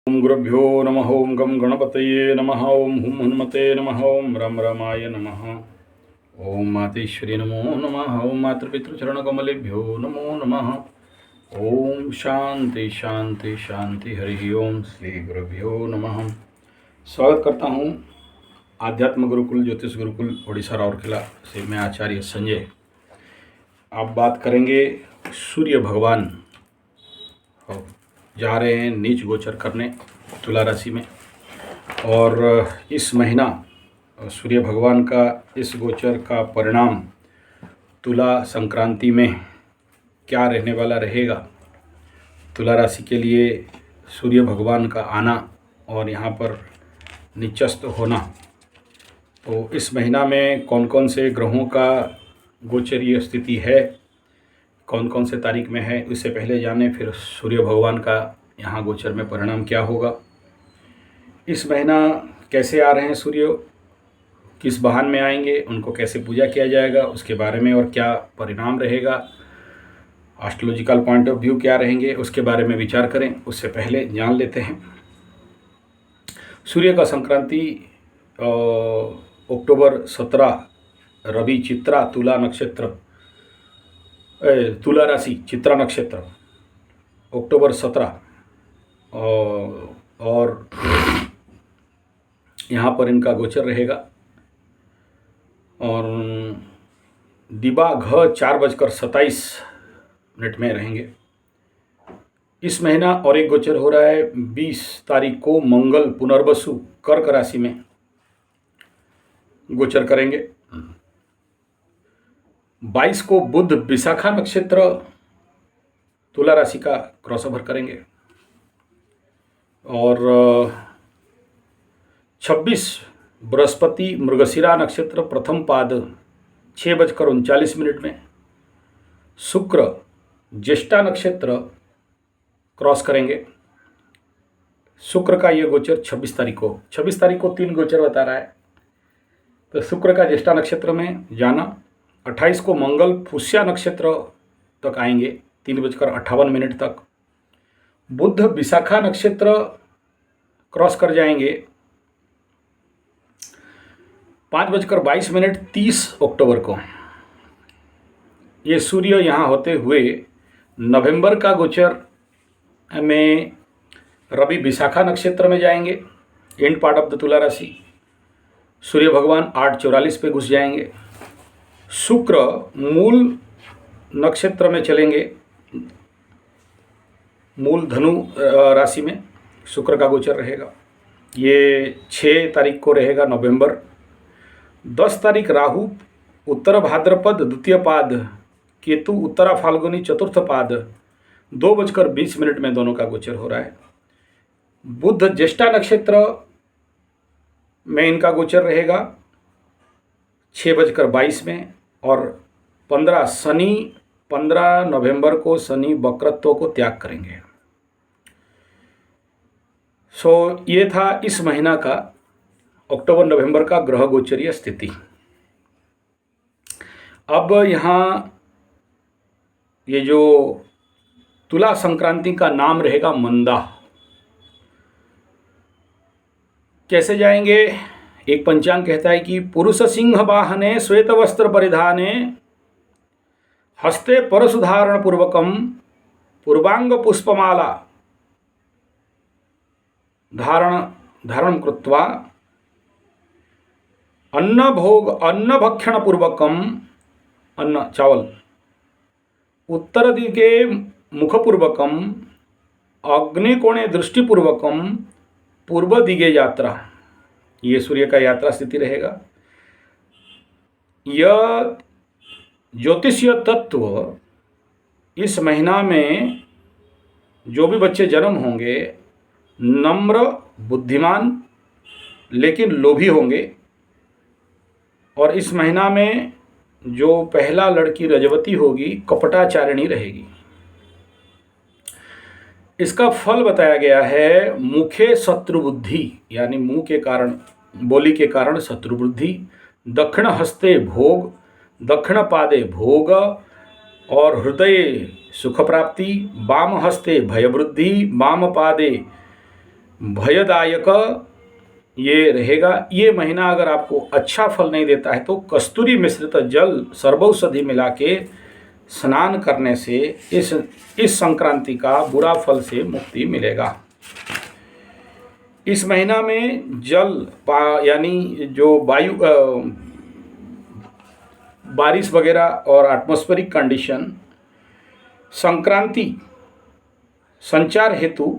ओम गुरुभ्यो नमः। ओम गम गणपतये नमः। ओम हुम हनुमते नमः। ओम रम रमाय नमः। ओम मातेश्वरी नमो नमः। ओम मातृपितृचरणकमलेभ्यो नमो नमः। ओम शांति शांति शांति। हरि ओम श्री गुरुभ्यो नमः। स्वागत करता हूँ आध्यात्म गुरुकुल ज्योतिष गुरुकुल ओडिशा राउरकेला से। मैं आचार्य संजय। आप बात करेंगे सूर्य भगवान जा रहे हैं नीच गोचर करने तुला राशि में, और इस महीना सूर्य भगवान का इस गोचर का परिणाम तुला संक्रांति में क्या रहने वाला रहेगा। तुला राशि के लिए सूर्य भगवान का आना और यहाँ पर निचस्त होना, तो इस महीना में कौन कौन से ग्रहों का गोचरीय स्थिति है, कौन कौन से तारीख में है, उससे पहले जाने फिर सूर्य भगवान का यहाँ गोचर में परिणाम क्या होगा। इस महीना कैसे आ रहे हैं सूर्य, किस वाहन में आएंगे, उनको कैसे पूजा किया जाएगा, उसके बारे में और क्या परिणाम रहेगा, एस्ट्रोलॉजिकल पॉइंट ऑफ व्यू क्या रहेंगे, उसके बारे में विचार करें। उससे पहले जान लेते हैं सूर्य का संक्रांति अक्टूबर 17 रवि चित्रा तुला नक्षत्र, तुला राशि चित्रा नक्षत्र अक्टूबर 17 और यहाँ पर इनका गोचर रहेगा। और दिबा घ 4:27 में रहेंगे। इस महीना और एक गोचर हो रहा है 20 तारीख को मंगल पुनर्वसु कर्क राशि में गोचर करेंगे। 22 को बुध विशाखा नक्षत्र तुला राशि का क्रॉसओवर करेंगे। और 26 बृहस्पति मृगशिरा नक्षत्र प्रथम पाद 6:39 में, शुक्र ज्येष्ठा नक्षत्र क्रॉस करेंगे। शुक्र का ये गोचर 26 तारीख को 3 गोचर बता रहा है, तो शुक्र का ज्येष्ठा नक्षत्र में जाना। 28 को मंगल पुष्या नक्षत्र तक आएंगे 3:58 तक। बुध विशाखा नक्षत्र क्रॉस कर जाएंगे 5:22 30 अक्टूबर को। ये सूर्य यहाँ होते हुए नवंबर का गोचर में रवि विशाखा नक्षत्र में जाएंगे, एंड पार्ट ऑफ द तुला राशि। सूर्य भगवान 8:44 पे घुस जाएंगे। शुक्र मूल नक्षत्र में चलेंगे, मूल धनु राशि में शुक्र का गोचर रहेगा। ये 6 तारीख को रहेगा नवंबर। 10 तारीख राहु उत्तर भाद्रपद द्वितीय पाद, केतु उत्तरा फाल्गुनी चतुर्थ पाद 2:20 में दोनों का गोचर हो रहा है। बुध ज्येष्ठा नक्षत्र में इनका गोचर रहेगा 6:22 में। और 15 नवंबर को शनि वक्रत्व को त्याग करेंगे। ये था इस महीना का अक्टूबर नवंबर का ग्रह गोचरीय स्थिति। अब यहाँ ये जो तुला संक्रांति का नाम रहेगा मंदा। कैसे जाएंगे? एक पंचांग कहता है कि पुरुष सिंह वाहने श्वेत वस्त्र परिधाने हस्ते परशुधारण पूर्वकम पूर्वांग पुष्पमाला धारण कृत्वा अन्न भक्षण पूर्वकम, अन्न चावल, उत्तर दिगे मुखपूर्वकम अग्निकोणे दृष्टिपूर्वकम पूर्व दिगे यात्रा। ये सूर्य का यात्रा स्थिति रहेगा। यह ज्योतिषीय तत्व इस महीना में जो भी बच्चे जन्म होंगे नम्र, बुद्धिमान लेकिन लोभी होंगे। और इस महीना में जो पहला लड़की रजवती होगी कपटाचारिणी रहेगी। इसका फल बताया गया है मुखे शत्रुबुद्धि, यानी मुंह के कारण, बोली के कारण शत्रुबुद्धि। दक्षिण हस्ते भोग, दक्षिण पादे भोग और हृदय सुख प्राप्ति। वाम हस्ते भयवृद्धि, वाम पादे भयदायक ये रहेगा। ये महीना अगर आपको अच्छा फल नहीं देता है तो कस्तूरी मिश्रित जल सर्वौषधि मिला के स्नान करने से इस संक्रांति का बुरा फल से मुक्ति मिलेगा। इस महीना में जल यानी जो वायु बारिश वगैरह और एटमॉस्फेरिक कंडीशन संक्रांति संचार हेतु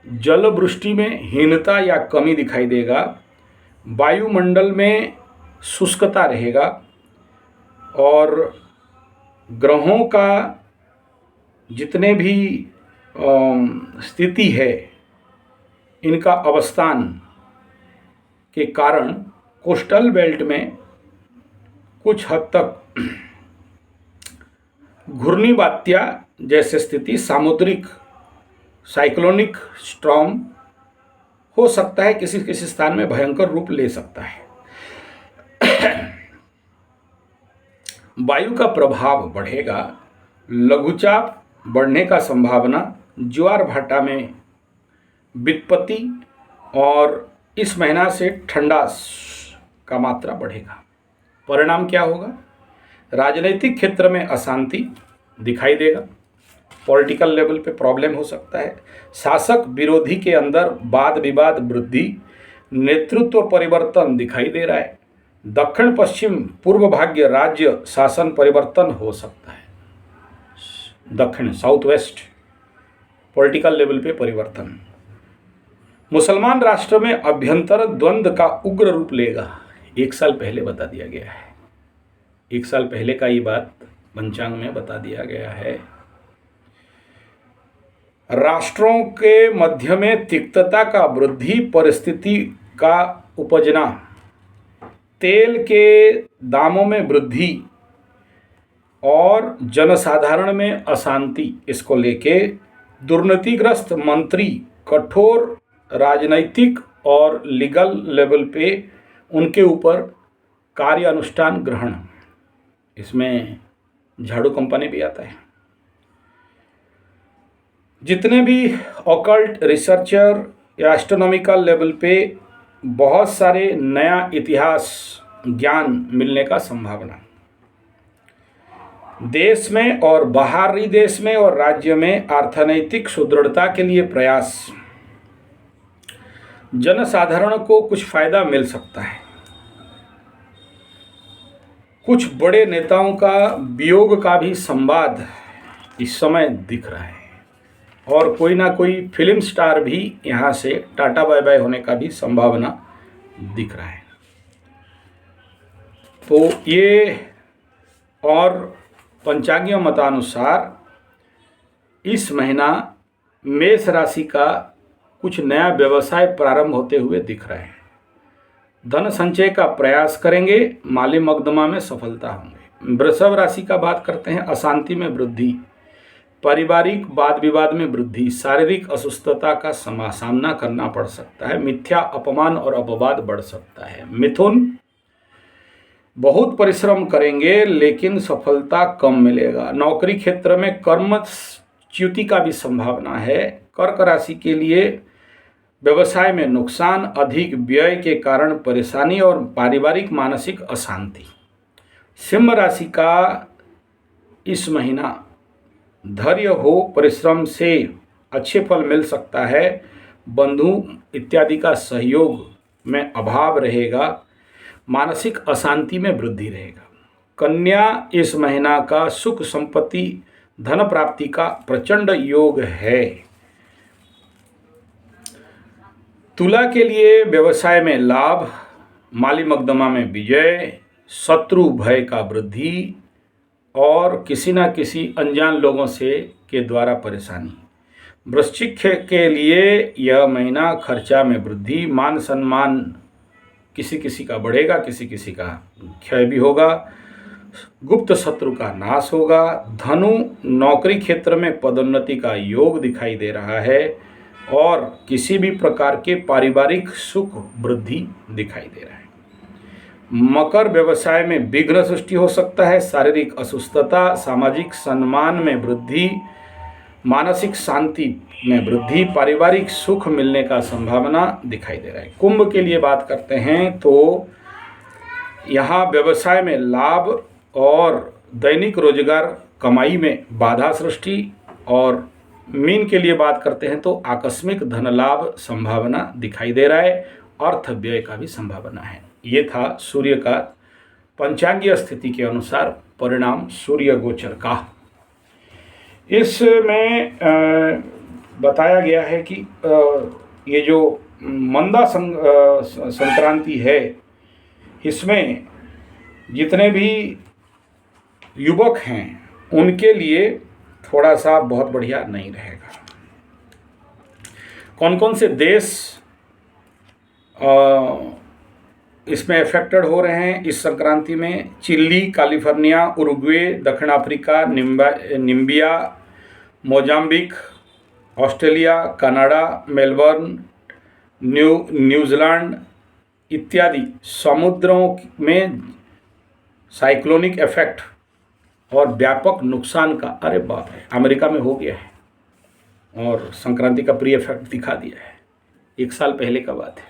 जलवृष्टि में हीनता या कमी दिखाई देगा। वायुमंडल में शुष्कता रहेगा और ग्रहों का जितने भी स्थिति है इनका अवस्थान के कारण कोस्टल बेल्ट में कुछ हद तक घूर्णी बात्या जैसे स्थिति, सामुद्रिक साइक्लोनिक स्टॉर्म हो सकता है, किसी किसी स्थान में भयंकर रूप ले सकता है। वायु का प्रभाव बढ़ेगा, लघुचाप बढ़ने का संभावना, ज्वार भाटा में वित्पत्ति और इस महीना से ठंडा का मात्रा बढ़ेगा। परिणाम क्या होगा? राजनीतिक क्षेत्र में अशांति दिखाई देगा, पॉलिटिकल लेवल पे प्रॉब्लम हो सकता है। शासक विरोधी के अंदर वाद विवाद वृद्धि, नेतृत्व परिवर्तन दिखाई दे रहा है। दक्षिण पश्चिम पूर्व भाग्य राज्य शासन परिवर्तन हो सकता है। दक्षिण साउथ वेस्ट पॉलिटिकल लेवल पे परिवर्तन। मुसलमान राष्ट्र में अभ्यंतर द्वंद्व का उग्र रूप लेगा। एक साल पहले बता दिया गया है, एक साल पहले का ये बात पंचांग में बता दिया गया है। राष्ट्रों के मध्य में तिक्तता का वृद्धि, परिस्थिति का उपजना, तेल के दामों में वृद्धि और जनसाधारण में अशांति, इसको लेके दुर्नीतिग्रस्त मंत्री कठोर राजनैतिक और लीगल लेवल पे उनके ऊपर कार्य अनुष्ठान ग्रहण, इसमें झाड़ू कंपनी भी आता है। जितने भी ऑकल्ट रिसर्चर या एस्ट्रोनॉमिकल लेवल पे बहुत सारे नया इतिहास ज्ञान मिलने का संभावना, देश में और बाहरी देश में और राज्य में अर्थनैतिक सुदृढ़ता के लिए प्रयास, जनसाधारण को कुछ फायदा मिल सकता है। कुछ बड़े नेताओं का वियोग का भी संवाद इस समय दिख रहा है और कोई ना कोई फिल्म स्टार भी यहाँ से टाटा बाय बाय होने का भी संभावना दिख रहा है। तो ये और पंचांगीय मतानुसार इस महीना मेष राशि का कुछ नया व्यवसाय प्रारंभ होते हुए दिख रहा है। धन संचय का प्रयास करेंगे, माली मकदमा में सफलता होंगे। वृषभ राशि का बात करते हैं, अशांति में वृद्धि, पारिवारिक वाद विवाद में वृद्धि, शारीरिक असुस्थता का सामना करना पड़ सकता है, मिथ्या अपमान और अपवाद बढ़ सकता है। मिथुन बहुत परिश्रम करेंगे लेकिन सफलता कम मिलेगा। नौकरी क्षेत्र में कर्मच्युति का भी संभावना है। कर्क राशि के लिए व्यवसाय में नुकसान, अधिक व्यय के कारण परेशानी और पारिवारिक मानसिक अशांति। सिंह राशि का इस महीना धैर्य हो, परिश्रम से अच्छे फल मिल सकता है। बंधु इत्यादि का सहयोग में अभाव रहेगा, मानसिक अशांति में वृद्धि रहेगा। कन्या इस महीना का सुख संपत्ति धन प्राप्ति का प्रचंड योग है। तुला के लिए व्यवसाय में लाभ, माली मकदमा में विजय, शत्रु भय का वृद्धि और किसी न किसी अनजान लोगों से के द्वारा परेशानी। वृश्चिक के लिए यह महीना खर्चा में वृद्धि, मान सम्मान किसी किसी का बढ़ेगा, किसी किसी का क्षय भी होगा, गुप्त शत्रु का नाश होगा। धनु नौकरी क्षेत्र में पदोन्नति का योग दिखाई दे रहा है और किसी भी प्रकार के पारिवारिक सुख वृद्धि दिखाई दे रहा है। मकर व्यवसाय में विघ्न सृष्टि हो सकता है, शारीरिक असुस्थता, सामाजिक सम्मान में वृद्धि मानसिक शांति में वृद्धि, पारिवारिक सुख मिलने का संभावना दिखाई दे रहा है। कुंभ के लिए बात करते हैं तो यहाँ व्यवसाय में लाभ और दैनिक रोजगार कमाई में बाधा सृष्टि, और मीन के लिए बात करते हैं तो आकस्मिक धन लाभ संभावना दिखाई दे रहा है, अर्थ व्यय का भी संभावना है। ये था सूर्य का पंचांगीय स्थिति के अनुसार परिणाम सूर्य गोचर का। इसमें बताया गया है कि ये जो मंदा संक्रांति है, इसमें जितने भी युवक हैं उनके लिए थोड़ा सा बहुत बढ़िया नहीं रहेगा। कौन कौन से देश इसमें अफेक्टेड हो रहे हैं इस संक्रांति में? चिली, कैलिफोर्निया, उरुग्वे, दक्षिण Africa, Namibia, Mozambique, Australia, Canada, Melbourne, New Zealand इत्यादि समुद्रों में साइक्लोनिक इफेक्ट और व्यापक नुकसान का, अरे बाप रे, अमेरिका में हो गया है और संक्रांति का प्री इफेक्ट दिखा दिया है। 1 साल पहले का बात है,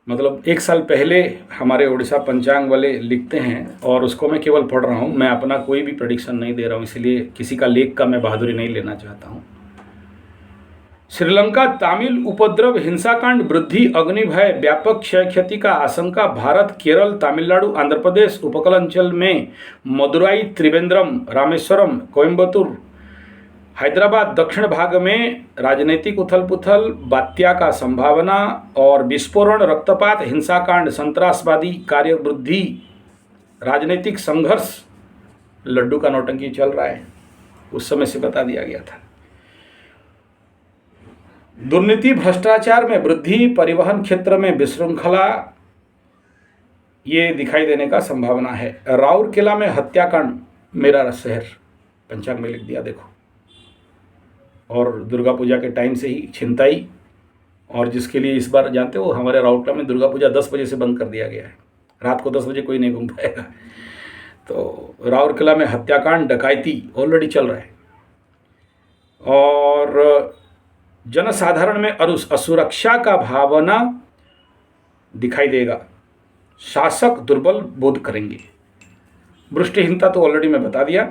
मतलब 1 साल पहले हमारे उड़ीसा पंचांग वाले लिखते हैं और उसको मैं केवल पढ़ रहा हूँ, मैं अपना कोई भी प्रेडिक्शन नहीं दे रहा हूँ, इसलिए किसी का लेख का मैं बहादुरी नहीं लेना चाहता हूँ। श्रीलंका तमिल उपद्रव, हिंसाकांड, वृद्धि, अग्निभय, व्यापक क्षय क्षति का आशंका। भारत, केरल, तमिलनाडु, आंध्र प्रदेश उपकूल अंचल में मदुराई, त्रिवेंद्रम, रामेश्वरम, कोयम्बतूर, हैदराबाद दक्षिण भाग में राजनीतिक उथल पुथल, बात्या का संभावना और विस्फोरण, रक्तपात, हिंसाकांड, संत्रासवादी कार्य वृद्धि, राजनीतिक संघर्ष। लड्डू का नौटंकी चल रहा है, उस समय से बता दिया गया था। दुर्नीति, भ्रष्टाचार में वृद्धि, परिवहन क्षेत्र में विशृंखला, ये दिखाई देने का संभावना है। राउरकेला में हत्याकांड, मेरा शहर पंचांग में लिख दिया देखो। और दुर्गा पूजा के टाइम से ही छिनताई, और जिसके लिए इस बार जानते हो हमारे राउरकेला में दुर्गा पूजा 10 बजे से बंद कर दिया गया है, रात को 10 बजे कोई नहीं घूम पाएगा। तो राउरकेला में हत्याकांड, डकैती ऑलरेडी चल रहा है, और जनसाधारण में असुरक्षा का भावना दिखाई देगा। शासक दुर्बल बोध करेंगे। वृष्टिहीनता तो ऑलरेडी मैं बता दिया,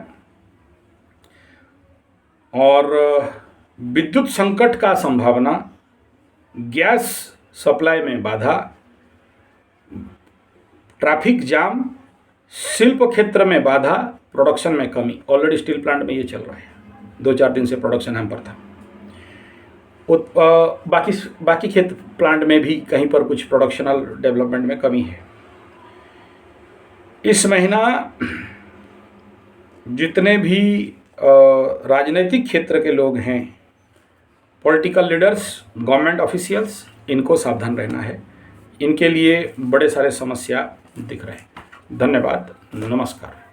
और विद्युत संकट का संभावना, गैस सप्लाई में बाधा, ट्रैफिक जाम, शिल्प क्षेत्र में बाधा, प्रोडक्शन में कमी। ऑलरेडी स्टील प्लांट में ये चल रहा है, 2-4 दिन से प्रोडक्शन हैम्पर था। बाकी खेत प्लांट में भी कहीं पर कुछ प्रोडक्शनल डेवलपमेंट में कमी है। इस महीना जितने भी राजनीतिक क्षेत्र के लोग हैं, पॉलिटिकल लीडर्स, गवर्नमेंट ऑफिशियल्स, इनको सावधान रहना है, इनके लिए बड़े सारे समस्या दिख रहे हैं। धन्यवाद, नमस्कार।